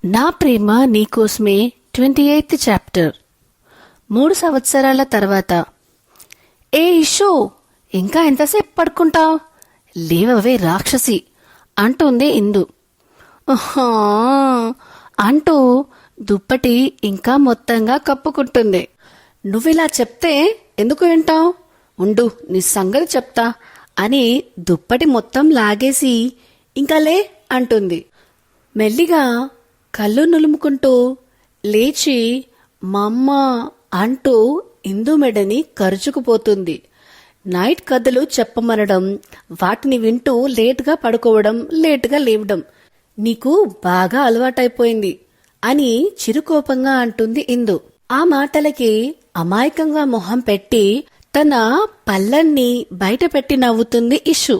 నా ప్రేమ నీకోసమే 28th చాప్టర్. 3 సంవత్సరాల తర్వాత. ఏ ఇషు, ఇంకా ఎంతసేపు పడుకుంటావు? లేవవే రాక్షసి అంటుంది ఇందు. ఆహా అంటూ దుప్పటి ఇంకా మొత్తంగా కప్పుకుంటుంది. నువ్విలా చెప్తే ఎందుకు వింటావు? ఉండు, నీ సంగతి చెప్తా అని దుప్పటి మొత్తం లాగేసి ఇంకా లే అంటుంది. మెల్లిగా కళ్ళు నులుముకుంటూ లేచి మమ్మ అంటూ ఇందు మెడని కరుచుకుపోతుంది. నైట్ కథలు చెప్పమనడం, వాటిని వింటూ లేటుగా పడుకోవడం, లేటుగా లేవడం నీకు బాగా అలవాటైపోయింది అని చిరుకోపంగా అంటుంది ఇందు. ఆ మాటలకి అమాయకంగా మొహం పెట్టి తన పళ్ళన్ని బయట పెట్టి నవ్వుతుంది ఇషు.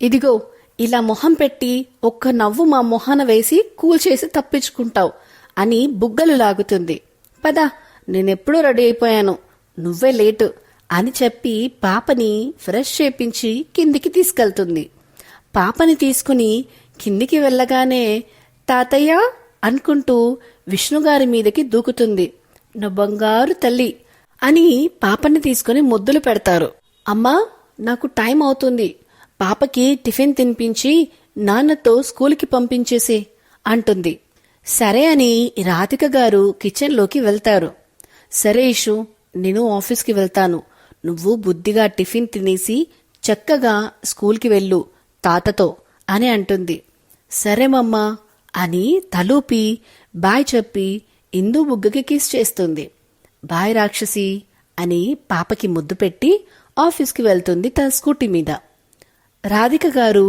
ఇదిగో ఇలా మొహం పెట్టి ఒక్క నవ్వు మా మొహాన వేసి కూల్చేసి తప్పించుకుంటావు అని బుగ్గలు లాగుతుంది. పద, నేనెప్పుడూ రెడీ అయిపోయాను, నువ్వే లేటు అని చెప్పి పాపని ఫ్రెష్ చేపించి కిందికి తీసుకెళ్తుంది. పాపని తీసుకుని కిందికి వెళ్ళగానే తాతయ్య అనుకుంటూ విష్ణుగారి మీదకి దూకుతుంది. నా బంగారు తల్లి అని పాపని తీసుకుని ముద్దులు పెడతారు. అమ్మా, నాకు టైం అవుతుంది, పాపకి టిఫిన్ తినిపించి నాన్నతో స్కూల్కి పంపించేసే అంటుంది. సరే అని రాధిక గారు కిచెన్లోకి వెళ్తారు. సరే ఇషు, నేను ఆఫీస్కి వెళ్తాను, నువ్వు బుద్ధిగా టిఫిన్ తినేసి చక్కగా స్కూల్కి వెళ్ళు తాతతో అని అంటుంది. సరే మమ్మా అని తలూపి బాయ్ చెప్పి ఇందు బుగ్గకి కిస్ చేస్తుంది. బాయ్ రాక్షసి అని పాపకి ముద్దు పెట్టి ఆఫీస్కి వెళ్తుంది తన స్కూటీ మీద. రాధిక గారు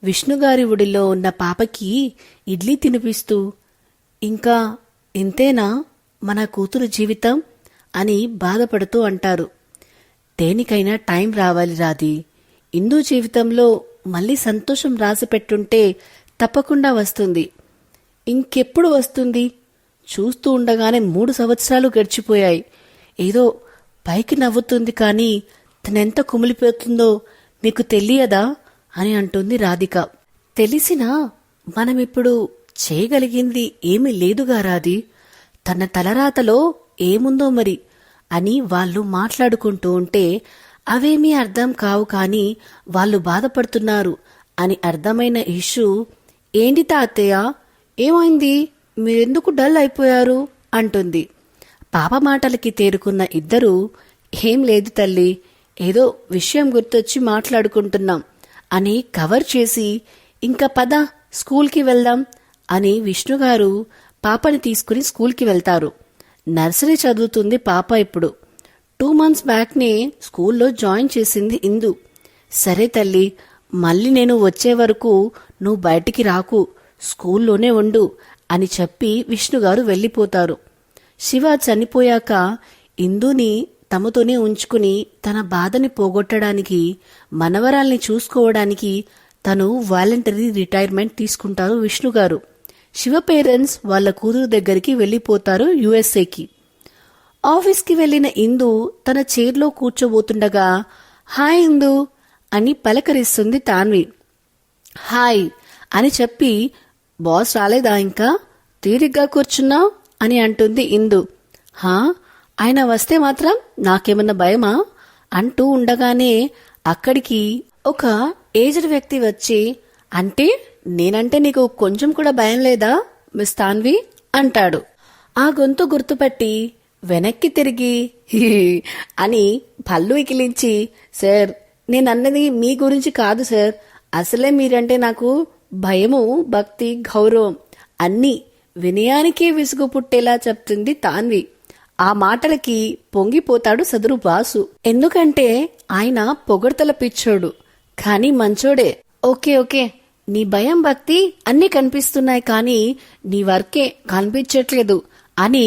విష్ణుగారి ఒడిలో ఉన్న పాపకి ఇడ్లీ తినిపిస్తూ, ఇంకా ఇంతేనా మన కూతురు జీవితం అని బాధపడుతూ అంటారు. దేనికైనా టైం రావాలి రాధి. ఇందు జీవితంలో మళ్ళీ సంతోషం రాసిపెట్టుంటే తప్పకుండా వస్తుంది. ఇంకెప్పుడు వస్తుంది? చూస్తూ ఉండగానే 3 సంవత్సరాలు గడిచిపోయాయి. ఏదో పైకి నవ్వుతుంది, కానీ తనెంత కుమిలిపోతుందో మీకు తెలియదా అని అంటుంది రాధిక. తెలిసినా మనమిప్పుడు చేయగలిగింది ఏమీ లేదుగా రాధి. తన తలరాతలో ఏముందో మరి అని వాళ్ళు మాట్లాడుకుంటూ ఉంటే అవేమీ అర్థం కావు, కానీ వాళ్ళు బాధపడుతున్నారు అని అర్థమైన ఇషు, ఏంటి తాతయ్య, ఏమైంది, మీరెందుకు డల్ అయిపోయారు అంటుంది. పాప మాటలకి తేరుకున్న ఇద్దరూ, ఏం లేదు తల్లి, ఏదో విషయం గుర్తొచ్చి మాట్లాడుకుంటున్నాం అని కవర్ చేసి, ఇంకా పద స్కూల్కి వెళ్దాం అని విష్ణుగారు పాపని తీసుకుని స్కూల్కి వెళ్తారు. నర్సరీ చదువుతుంది పాప ఇప్పుడు. 2 months బ్యాక్నే స్కూల్లో జాయిన్ చేసింది ఇందు. సరే తల్లి, మళ్ళీ నేను వచ్చే వరకు నువ్వు బయటికి రాకు, స్కూల్లోనే ఉండు అని చెప్పి విష్ణుగారు వెళ్ళిపోతారు. శివ చనిపోయాక ఇందుని తమతోనే ఉంచుకుని తన బాధని పోగొట్టడానికి, మనవరాల్ని చూసుకోవడానికి తను వాలంటరీ రిటైర్మెంట్ తీసుకుంటారు విష్ణుగారు. శివ పేరెంట్స్ వాళ్ళ కూతురు దగ్గరికి వెళ్ళిపోతారు యుఎస్ఏకి. ఆఫీస్కి వెళ్లిన ఇందు తన చైర్లో కూర్చోబోతుండగా, హాయ్ ఇందు అని పలకరిస్తుంది తాన్వి. హాయ్ అని చెప్పి, బాస్ రాలేదా ఇంకా, తీరిగ్గా కూర్చున్నావు అని అంటుంది ఇందు. హా, ఆయన వస్తే మాత్రం నాకేమన్నా భయమా అంటూ ఉండగానే అక్కడికి ఒక ఏజ్డ్ వ్యక్తి వచ్చి, అంటే నేనంటే నీకు కొంచెం కూడా భయం లేదా మిస్ తాన్వి అంటాడు. ఆ గొంతు గుర్తుపట్టి వెనక్కి తిరిగి అని పళ్ళు ఇకిలించి, సార్, నేనన్నది మీ గురించి కాదు సార్, అసలే మీరంటే నాకు భయము, భక్తి, గౌరవం అన్నీ వినయానికే విసుగు పుట్టేలా చెప్తుంది తాన్వి. ఆ మాటలకి పొంగిపోతాడు సదురు బాసు. ఎందుకంటే ఆయన పొగడ్తల పిచ్చోడు, కానీ మంచోడే. ఓకే ఓకే, నీ భయం భక్తి అన్నీ కనిపిస్తున్నాయి, కానీ నీ వర్కే కనిపించట్లేదు అని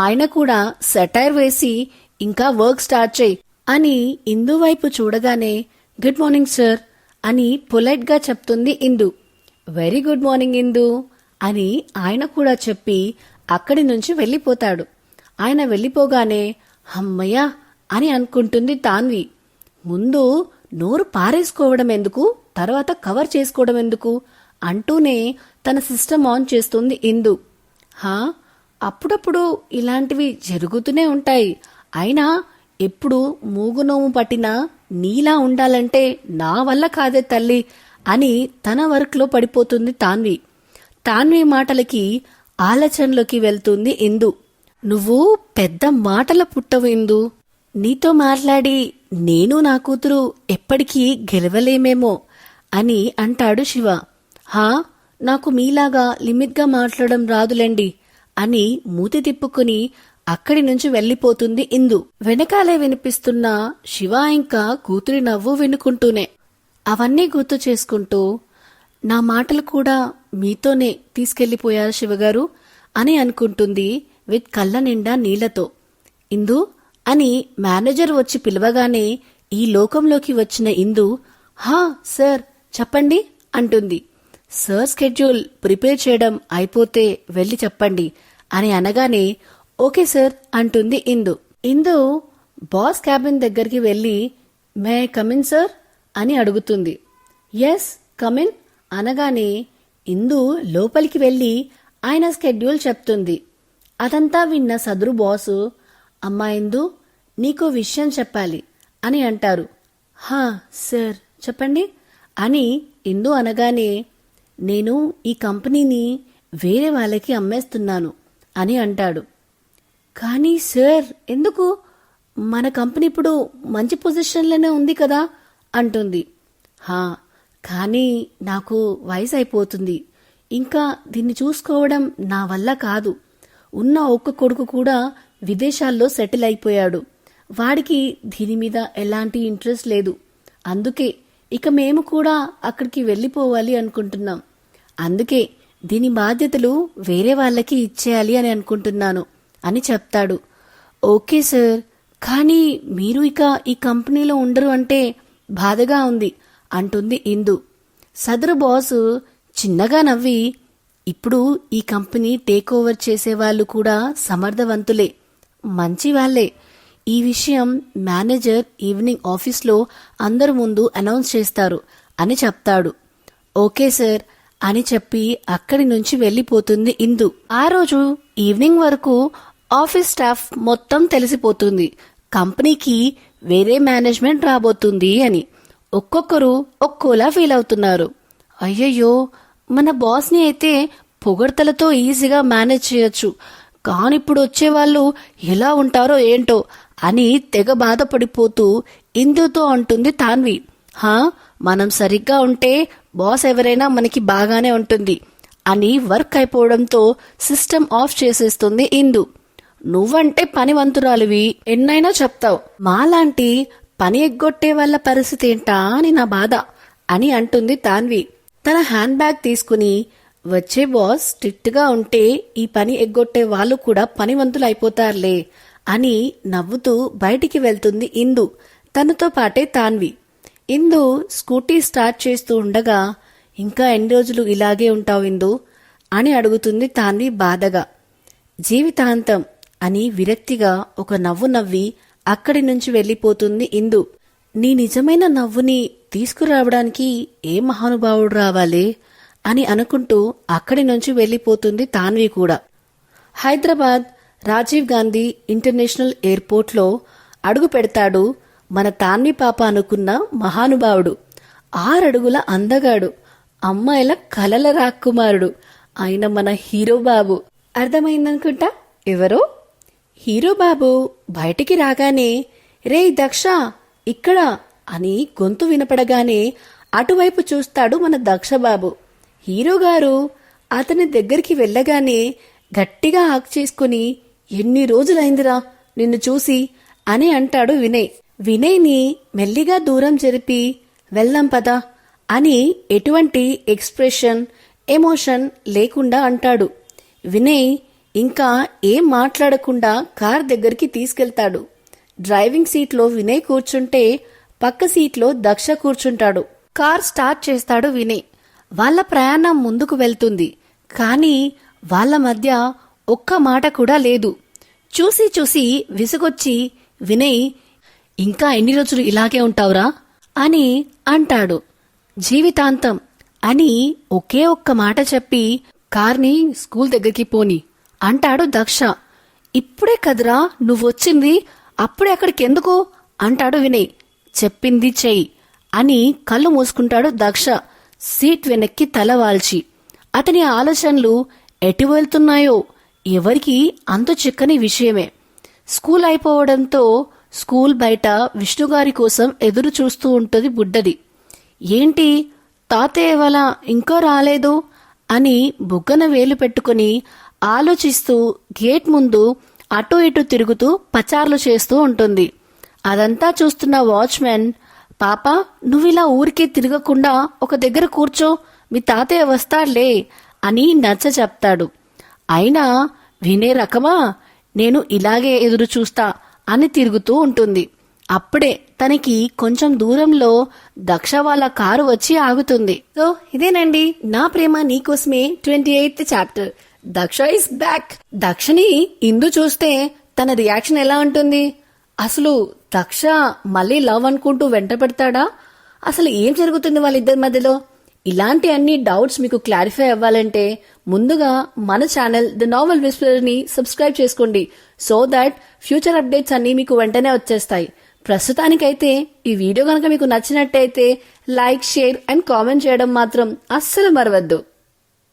ఆయన కూడా సెటైర్ వేసి, ఇంకా వర్క్ స్టార్ట్ చేయి అని ఇందు వైపు చూడగానే, గుడ్ మార్నింగ్ సార్ అని పొలైట్ గా చెప్తుంది ఇందు. వెరీ గుడ్ మార్నింగ్ ఇందు అని ఆయన కూడా చెప్పి అక్కడి నుంచి వెళ్ళిపోతాడు. ఆయన వెళ్ళిపోగానే హమ్మయ్యా అని అనుకుంటుంది తాన్వి. ముందు నోరు పారేసుకోవడం ఎందుకు, తర్వాత కవర్ చేసుకోవడం ఎందుకు అంటూనే తన సిస్టమ్ ఆన్ చేస్తుంది ఇందు. హా, అప్పుడప్పుడు ఇలాంటివి జరుగుతూనే ఉంటాయి. అయినా ఎప్పుడు మూగునోము పట్టినా నీలా ఉండాలంటే నా వల్ల కాదే తల్లి అని తన వర్క్లో పడిపోతుంది తాన్వి. తాన్వి మాటలకి ఆలోచనలోకి వెళ్తుంది ఇందు. నువ్వు పెద్ద మాటల పుట్టవు ఇందు. నీతో మాట్లాడి నేను నా కూతురు ఎప్పటికీ గెలవలేమేమో అని అంటాడు శివ. హా, నాకు మీలాగా లిమిట్గా మాట్లాడడం రాదులేండి అని మూతి తిప్పుకుని అక్కడి నుంచి వెళ్లిపోతుంది ఇందు. వెనకాలే వినిపిస్తున్న శివ ఇంకా కూతురి నవ్వు వినుకుంటూనే అవన్నీ గుర్తు చేసుకుంటూ, నా మాటలు కూడా మీతోనే తీసుకెళ్లిపోయారు శివగారు అని అనుకుంటుంది విత్ కళ్ళ నిండా నీళ్లతో. ఇందు అని మేనేజర్ వచ్చి పిలవగానే ఈ లోకంలోకి వచ్చిన ఇందు, హా సార్ చెప్పండి అంటుంది. సార్ స్కెడ్యూల్ ప్రిపేర్ చేయడం అయిపోతే వెళ్ళి చెప్పండి అని అనగానే ఓకే సార్ అంటుంది ఇందు. ఇందు బాస్ క్యాబిన్ దగ్గరికి వెళ్ళి మే ఐ కమిన్ సార్ అని అడుగుతుంది. ఎస్ కమిన్ అనగానే ఇందు లోపలికి వెళ్ళి ఆయన స్కెడ్యూల్ చెప్తుంది. అదంతా విన్న సదరు బాసు, అమ్మా ఇందు నీకో విషయం చెప్పాలి అని అంటారు. హా సార్ చెప్పండి అని ఇందు అనగానే, నేను ఈ కంపెనీని వేరే వాళ్ళకి అమ్మేస్తున్నాను అని అంటాడు. కానీ సార్ ఎందుకు? మన కంపెనీ ఇప్పుడు మంచి పొజిషన్లోనే ఉంది కదా అంటుంది. హా, కానీ నాకు వయసు అయిపోతుంది. ఇంకా దీన్ని చూసుకోవడం నా వల్ల కాదు. ఉన్న ఒక్క కొడుకు కూడా విదేశాల్లో సెటిల్ అయిపోయాడు. వాడికి దీని మీద ఎలాంటి ఇంట్రెస్ట్ లేదు. అందుకే ఇక మేము కూడా అక్కడికి వెళ్ళిపోవాలి అనుకుంటున్నాం. అందుకే దీని బాధ్యతలు వేరే వాళ్ళకి ఇచ్చేయాలి అని అనుకుంటున్నాను అని చెప్తాడు. ఓకే సార్, కానీ మీరు ఇక ఈ కంపెనీలో ఉండరు అంటే బాధగా ఉంది అంటుంది ఇందు. సదరు బాసు చిన్నగా నవ్వి, ఇప్పుడు ఈ కంపెనీ టేక్ ఓవర్ చేసేవాళ్ళు కూడా సమర్థవంతులే, మంచి వాళ్లే. ఈ విషయం మేనేజర్ ఈవినింగ్ ఆఫీస్లో అందరి ముందు అనౌన్స్ చేస్తారు అని చెప్తాడు. ఓకే సార్ అని చెప్పి అక్కడి నుంచి వెళ్లిపోతుంది ఇందు. ఆ రోజు ఈవినింగ్ వరకు ఆఫీస్ స్టాఫ్ మొత్తం తెలిసిపోతుంది కంపెనీకి వేరే మేనేజ్మెంట్ రాబోతుంది అని. ఒక్కొక్కరు ఒక్కోలా ఫీల్ అవుతున్నారు. అయ్యయ్యో, మన బాస్ని అయితే పొగడ్తలతో ఈజీగా మేనేజ్ చేయొచ్చు, కానిప్పుడు వచ్చేవాళ్ళు ఎలా ఉంటారో ఏంటో అని తెగ బాధపడిపోతూ ఇందుతో అంటుంది తాన్వి. హా, మనం సరిగ్గా ఉంటే బాస్ ఎవరైనా మనకి బాగానే ఉంటుంది అని వర్క్ అయిపోవడంతో సిస్టమ్ ఆఫ్ చేసేస్తుంది ఇందు. నువ్వంటే పనివంతురాలివి, ఎన్నైనా చెప్తావు, మాలాంటి పని ఎగ్గొట్టే వాళ్ళ పరిస్థితి ఏంటా అని నా బాధ అని అంటుంది తాన్వి. తన హ్యాండ్ బ్యాగ్ తీసుకుని, వచ్చే బాస్ స్ట్రిక్ట్ గా ఉంటే ఈ పని ఎగ్గొట్టే వాళ్ళు కూడా పనివంతులు అయిపోతారులే అని నవ్వుతూ బయటికి వెళ్తుంది ఇందు. తనతో పాటే తాన్వి. ఇందు స్కూటీ స్టార్ట్ చేస్తూ ఉండగా, ఇంకా ఎన్ని రోజులు ఇలాగే ఉంటావు ఇందు అని అడుగుతుంది తాన్వి బాధగా. జీవితాంతం అని విరక్తిగా ఒక నవ్వు నవ్వి అక్కడి నుంచి వెళ్లిపోతుంది ఇందు. నీ నిజమైన నవ్వుని తీసుకురావడానికి ఏ మహానుభావుడు రావాలే అని అనుకుంటూ అక్కడి నుంచి వెళ్లిపోతుంది తాన్వి కూడా. హైదరాబాద్ రాజీవ్ గాంధీ ఇంటర్నేషనల్ ఎయిర్పోర్ట్లో అడుగు పెడతాడు మన తాన్వి పాప అనుకున్న మహానుభావుడు. 6 అడుగుల అందగాడు, అమ్మాయిల కలల రాకుమారుడు, ఆయన మన హీరో బాబు. అర్థమైందనుకుంటా ఎవరో. హీరో బాబు బయటికి రాగానే, రేయ్ దక్ష ఇక్కడ అని గొంతు వినపడగానే అటువైపు చూస్తాడు మన దక్షబాబు. హీరోగారు అతని దగ్గరికి వెళ్ళగానే గట్టిగా హాక్ చేసుకుని, ఎన్ని రోజులైందిరా నిన్ను చూసి అని అంటాడు వినయ్. వినయ్ని మెల్లిగా దూరం జరిపి, వెళ్దాం పదా అని ఎటువంటి ఎక్స్ప్రెషన్, ఎమోషన్ లేకుండా అంటాడు. వినయ్ ఇంకా ఏం మాట్లాడకుండా కార్ దగ్గరికి తీసుకెళ్తాడు. డ్రైవింగ్ సీట్లో వినయ్ కూర్చుంటే పక్క సీట్లో దక్ష కూర్చుంటాడు. కార్ స్టార్ట్ చేస్తాడు వినయ్. వాళ్ళ ప్రయాణం ముందుకు వెళ్తుంది. కానీ వాళ్ళ మధ్య ఒక్క మాట కూడా లేదు. చూసి చూసి విసుగొచ్చి వినయ్, ఇంకా ఎన్ని రోజులు ఇలాగే ఉంటావురా అని అంటాడు. జీవితాంతం అని ఒకే ఒక్క మాట చెప్పి కార్ని స్కూల్ దగ్గరికి పోని అంటాడు దక్ష. ఇప్పుడే కదరా నువ్వొచ్చింది, అప్పుడే అక్కడికెందుకు అంటాడు వినయ్. చెప్పింది చెయ్యి అని కళ్ళు మూసుకుంటాడు దక్ష సీట్ వెనక్కి తల వాల్చి. అతని ఆలోచనలు ఎటు వెళ్తున్నాయో ఎవరికి అంత చిక్కని విషయమే. స్కూల్ అయిపోవడంతో స్కూల్ బయట విష్ణుగారి కోసం ఎదురు చూస్తూ ఉంటుంది బుడ్డది. ఏంటి తాతయ్య వల ఇంకా రాలేదు అని బుగ్గన వేలు పెట్టుకుని ఆలోచిస్తూ గేట్ ముందు అటూ ఇటూ తిరుగుతూ పచార్లు చేస్తూ ఉంటుంది. అదంతా చూస్తున్న వాచ్మెన్, పాప నువ్విలా ఊరికే తిరగకుండా ఒక దగ్గర కూర్చో, మీ తాతయ్య వస్తాడులే అని నచ్చ చెప్తాడు. అయినా వినే రకమా, నేను ఇలాగే ఎదురు చూస్తా అని తిరుగుతూ ఉంటుంది. అప్పుడే తనకి కొంచెం దూరంలో దక్ష వాళ్ళ కారు వచ్చి ఆగుతుంది. సో ఇదేనండి నా ప్రేమ నీకోసమే 28th chapter. Daksha is back. దక్షని ఇందు చూస్తే తన రియాక్షన్ ఎలా ఉంటుంది? అసలు దక్ష మళ్ళీ లవ్ అనుకుంటూ వెంట పెడతాడా? అసలు ఏం జరుగుతుంది వాళ్ళిద్దరి మధ్యలో? ఇలాంటి అన్ని డౌట్స్ మీకు క్లారిఫై అవ్వాలంటే ముందుగా మన ఛానల్ ది నావెల్ విస్పరర్ ని సబ్స్క్రైబ్ చేసుకోండి. సో దాట్ ఫ్యూచర్ అప్డేట్స్ అన్ని మీకు వెంటనే వచ్చేస్తాయి. ప్రస్తుతానికైతే ఈ వీడియో కనుక మీకు నచ్చినట్టయితే లైక్, షేర్ అండ్ కామెంట్ చేయడం మాత్రం అస్సలు మరవద్దు.